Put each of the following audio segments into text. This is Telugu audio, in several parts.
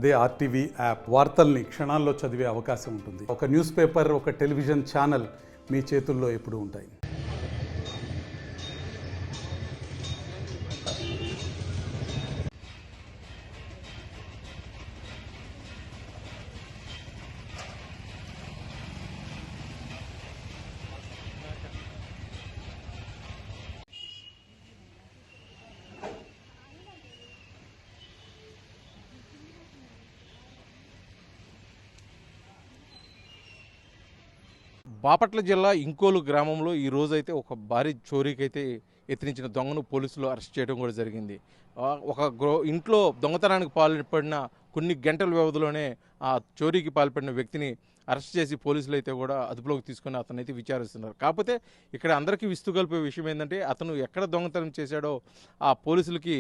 అదే ఆర్టీవీ యాప్ వార్తల్ని క్షణాల్లో చదివే అవకాశం ఉంటుంది. ఒక న్యూస్ పేపర్, ఒక టెలివిజన్ ఛానల్ మీ చేతుల్లో ఎప్పుడూ ఉంటాయి. బాపట్ల జిల్లా ఇంకోలు గ్రామంలో ఈ రోజైతే ఒక భారీ చోరీకైతే యత్నించిన దొంగను పోలీసులు అరెస్ట్ చేయడం కూడా జరిగింది. ఒక ఇంట్లో దొంగతనానికి పాల్పడిన కొన్ని గంటల వ్యవధిలోనే ఆ చోరీకి పాల్పడిన వ్యక్తిని అరెస్ట్ చేసి పోలీసులు అయితే కూడా అదుపులోకి తీసుకుని అతనైతే విచారిస్తున్నారు. కాకపోతే ఇక్కడ అందరికీ విస్తు కలిపే విషయం ఏంటంటే అతను ఎక్కడ దొంగతనం చేశాడో ఆ పోలీసులకి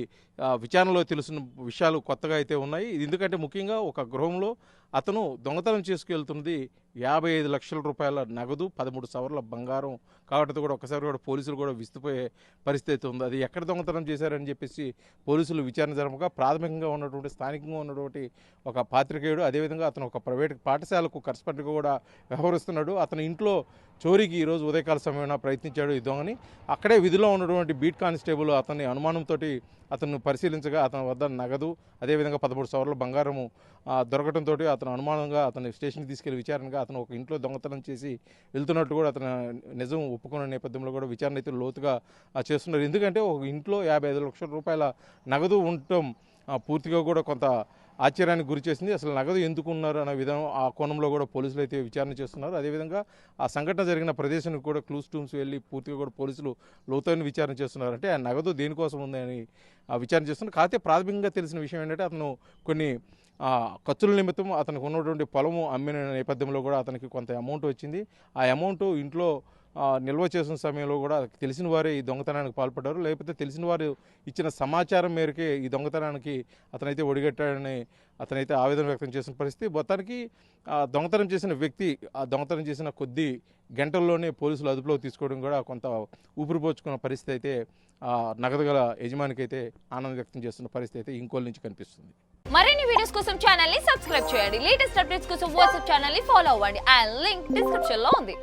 విచారణలో తెలిసిన విషయాలు కొత్తగా అయితే ఉన్నాయి. ఎందుకంటే ముఖ్యంగా ఒక గృహంలో అతను దొంగతనం చేసుకెళ్తున్నది 55 లక్షల రూపాయల నగదు, 13 సవర్ల బంగారం కాబట్టి కూడా ఒకసారి కూడా పోలీసులు కూడా విస్తుపోయే పరిస్థితి ఉంది. అది ఎక్కడ దొంగతనం చేశారని చెప్పేసి పోలీసులు విచారణ జరపగా ప్రాథమికంగా ఉన్నటువంటి స్థానికంగా ఉన్నటువంటి ఒక పాత్రికేయుడు, అదేవిధంగా అతను ఒక ప్రైవేట్ పాఠశాలకు కరస్పాండెంట్గా కూడా వ్యవహరిస్తున్నాడు. అతని ఇంట్లో చోరీకి ఈరోజు ఉదయకాల సమయంలో ప్రయత్నించాడు ఈ దొంగని. అక్కడే విధిలో ఉన్నటువంటి బీట్ కానిస్టేబుల్ అతని అనుమానంతో అతను పరిశీలించగా అతని వద్ద నగదు, అదేవిధంగా 13 సవర్ల బంగారము దొరకడంతో అతను అనుమానంగా అతని స్టేషన్కి తీసుకెళ్లి విచారణగా అతను ఒక ఇంట్లో దొంగతనం చేసి వెళ్తున్నట్టు కూడా అతను నిజం ఒప్పుకున్న నేపథ్యంలో కూడా విచారణ అయితే లోతుగా చేస్తున్నారు. ఎందుకంటే ఒక ఇంట్లో 55 లక్షల రూపాయల నగదు ఉండటం పూర్తిగా కూడా కొంత ఆశ్చర్యానికి గురి చేసింది. అసలు నగదు ఎందుకు ఉన్నారు అనే విధానం ఆ కోణంలో కూడా పోలీసులు అయితే విచారణ చేస్తున్నారు. అదేవిధంగా ఆ సంఘటన జరిగిన ప్రదేశానికి కూడా క్లూస్ టూమ్స్ వెళ్ళి పూర్తిగా కూడా పోలీసులు లోతైన విచారణ చేస్తున్నారు. అంటే ఆ నగదు దేనికోసం ఉందని విచారణ చేస్తున్నారు. కాకపోతే ప్రాథమికంగా తెలిసిన విషయం ఏంటంటే అతను కొన్ని ఖర్చుల నిమిత్తం అతనికి ఉన్నటువంటి పొలము అమ్మిన నేపథ్యంలో కూడా అతనికి కొంత అమౌంట్ వచ్చింది. ఆ అమౌంట్ ఇంట్లో నిల్వ చేసిన సమయంలో కూడా తెలిసిన వారే ఈ దొంగతనానికి పాల్పడ్డారు. లేకపోతే తెలిసిన వారు ఇచ్చిన సమాచారం మేరకే ఈ దొంగతనానికి అతనైతే ఒడిగట్టాడని అతనైతే ఆవేదన వ్యక్తం చేసిన పరిస్థితి. మొత్తానికి దొంగతనం చేసిన వ్యక్తి ఆ దొంగతనం చేసిన కొద్ది గంటల్లోనే పోలీసులు అదుపులో తీసుకోవడం కూడా కొంత ఊపిరిపోచుకున్న పరిస్థితి అయితే నగదు గల యజమానికి అయితే ఆనందం వ్యక్తం చేస్తున్న పరిస్థితి అయితే ఇంకోల్ నుంచి కనిపిస్తుంది. మరిన్ని వీడియోస్ కోసం ఛానల్ ని సబ్స్క్రైబ్ చేయండి. లేటెస్ట్ అప్డేట్స్ కోసం వాట్సాప్ ఛానల్ ని ఫాలో అవ్వండి. ఆ లింక్ డిస్క్రిప్షన్ లో ఉంది.